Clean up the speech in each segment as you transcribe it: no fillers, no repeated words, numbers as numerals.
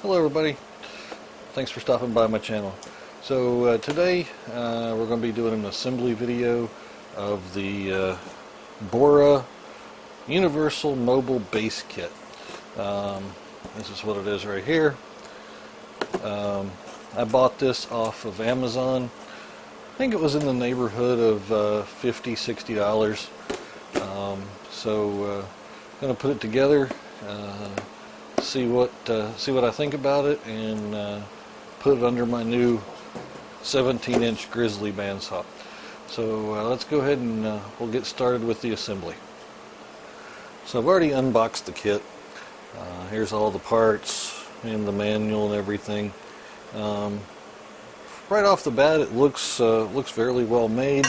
Hello everybody, thanks for stopping by my channel. So today we're going to be doing an assembly video of the Bora Universal Mobile Base Kit. This is what it is right here. I bought this off of Amazon. I think it was in the neighborhood of $50–$60. So I'm going to put it together, see what I think about it, and put it under my new 17-inch Grizzly bandsaw. So let's go ahead and we'll get started with the assembly. So I've already unboxed the kit. Here's all the parts and the manual and everything. Right off the bat, it looks fairly well made.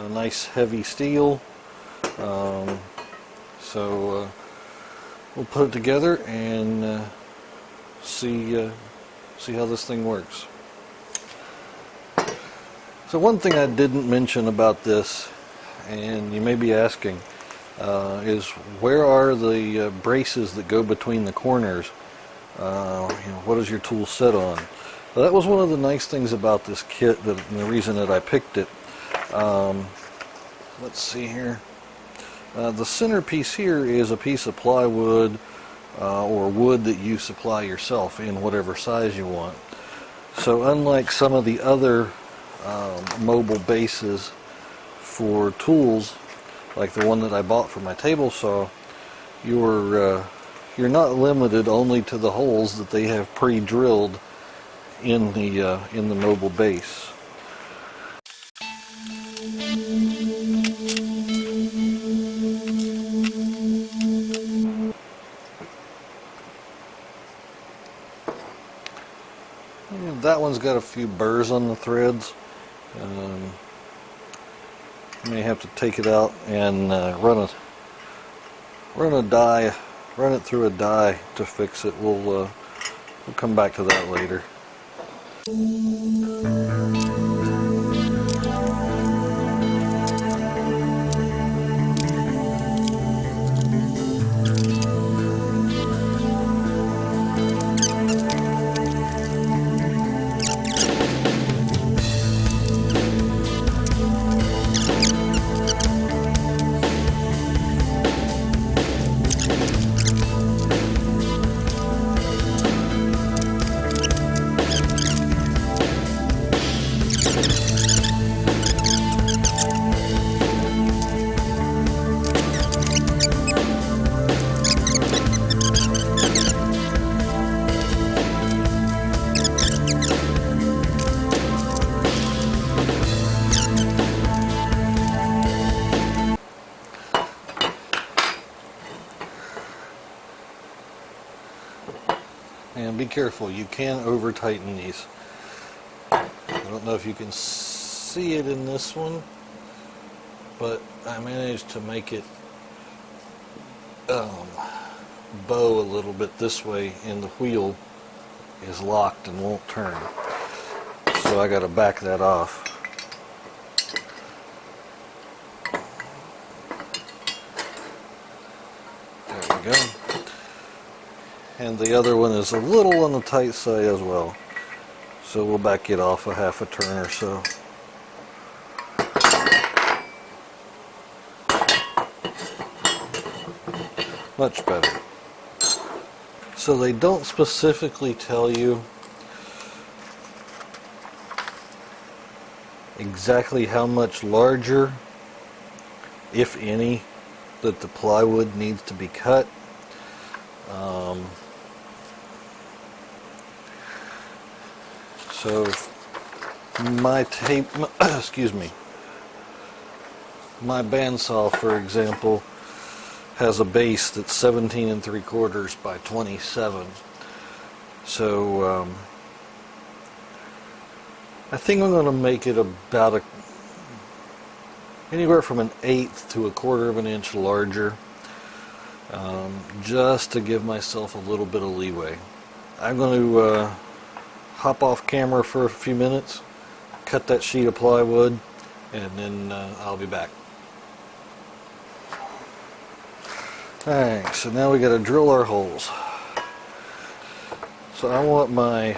Nice heavy steel. So we'll put it together and see how this thing works. So one thing I didn't mention about this, and you may be asking, is where are the braces that go between the corners? What is your tool set on? Well, that was one of the nice things about this kit, and the reason that I picked it. Let's see here. The centerpiece here is a piece of plywood or wood that you supply yourself in whatever size you want. So unlike some of the other mobile bases for tools, like the one that I bought for my table saw, you're not limited only to the holes that they have pre-drilled in the mobile base. That one's got a few burrs on the threads. You may have to take it out and run it through a die to fix it. We'll come back to that later. And be careful, you can over tighten these. I don't know if you can see it in this one, but I managed to make it bow a little bit this way, and the wheel is locked and won't turn. So I got to back that off. There we go. And the other one is a little on the tight side as well. So we'll back it off a half a turn or so. Much better. So they don't specifically tell you exactly how much larger, if any, that the plywood needs to be cut. So my my bandsaw, for example, has a base that's 17 3/4 by 27. So I think I'm going to make it about anywhere from an 1/8 to 1/4 of an inch larger, just to give myself a little bit of leeway. I'm going to hop off camera for a few minutes, cut that sheet of plywood, and then I'll be back. Alright, so now we got to drill our holes. So I want my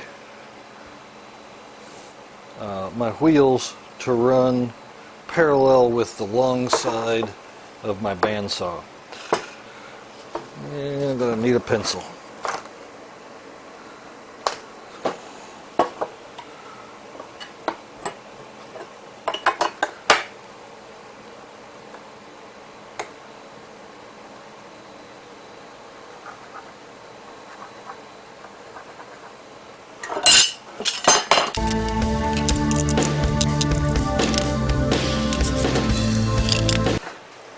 wheels to run parallel with the long side of my bandsaw. And I'm going to need a pencil.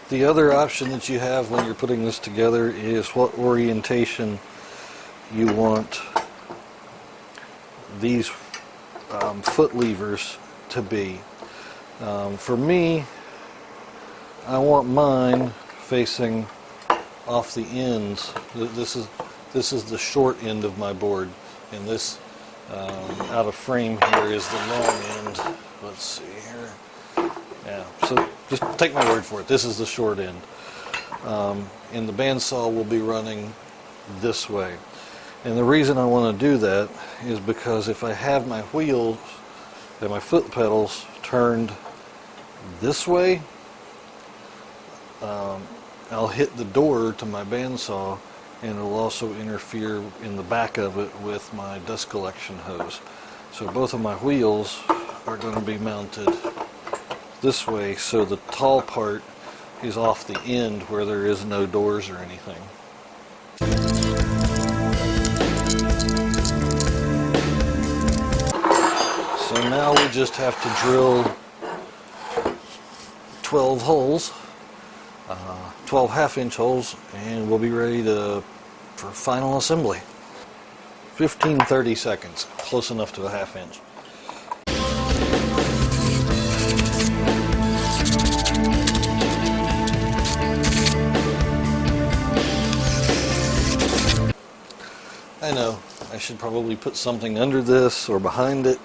The other option that you have when you're putting this together is what orientation you want these foot levers to be. For me, I want mine facing off the ends. This is the short end of my board, and this out of frame here is the long end. Let's see here. Yeah, so just take my word for it. This is the short end. And the bandsaw will be running this way. And the reason I want to do that is because if I have my wheels and my foot pedals turned this way, I'll hit the door to my bandsaw, and it'll also interfere in the back of it with my dust collection hose. So both of my wheels are going to be mounted this way, so the tall part is off the end where there is no doors or anything. So now we just have to drill 12 holes, 12 half-inch holes, and we'll be ready for final assembly. 15-30 seconds, close enough to a half-inch. I know, I should probably put something under this or behind it,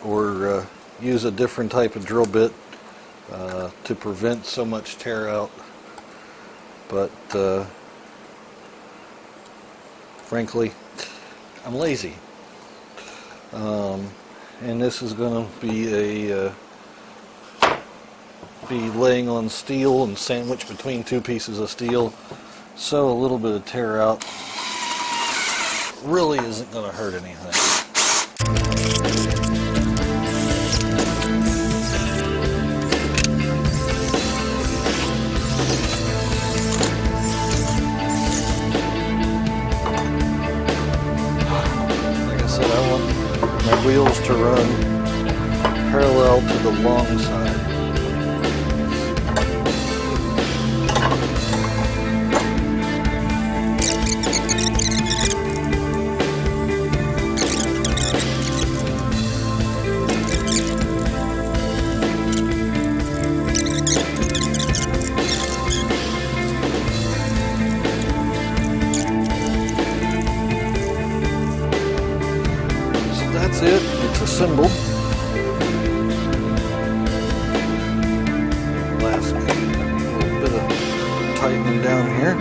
or use a different type of drill bit to prevent so much tear out, but frankly, I'm lazy. And this is going to be be laying on steel and sandwiched between two pieces of steel, so a little bit of tear out really isn't going to hurt anything. Like I said, I want my wheels to run parallel to the long side. That's it. It's assembled. Last little bit of tightening down here.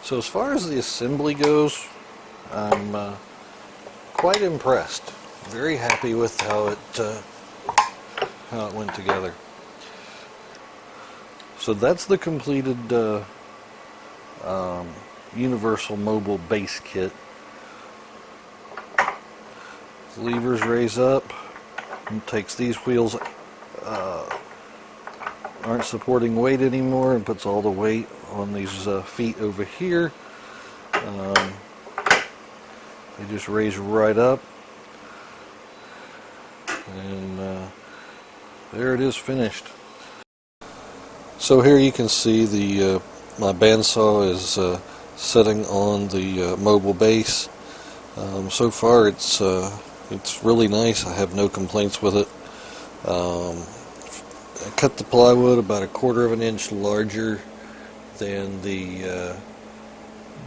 So as far as the assembly goes, I'm quite impressed. Very happy with how it went together. So that's the completed Universal Mobile Base Kit. The levers raise up and takes these wheels aren't supporting weight anymore and puts all the weight on these feet over here. They just raise right up, and there it is, finished. So here you can see the my bandsaw is sitting on the mobile base. So far it's really nice. I have no complaints with it. I cut the plywood about 1/4 of an inch larger than the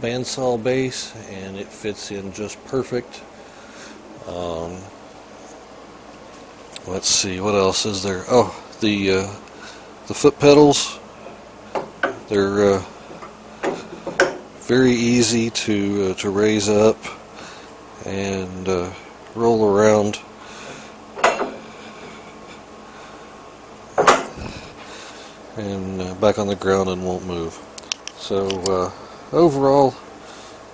bandsaw base, and it fits in just perfect. Let's see, what else is there? Oh, the foot pedals. They're very easy to raise up and roll around. And back on the ground and won't move. So overall,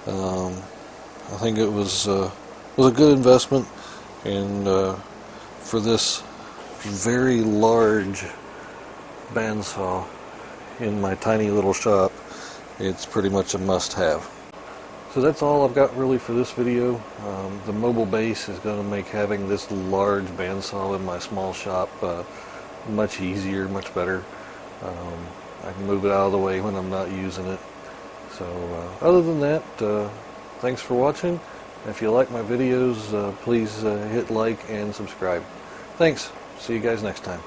I think it was a good investment, and for this very large bandsaw in my tiny little shop, it's pretty much a must-have. So that's all I've got really for this video. The mobile base is going to make having this large bandsaw in my small shop much easier, much better. I can move it out of the way when I'm not using it. So other than that, thanks for watching. If you like my videos, please hit like and subscribe. Thanks. See you guys next time.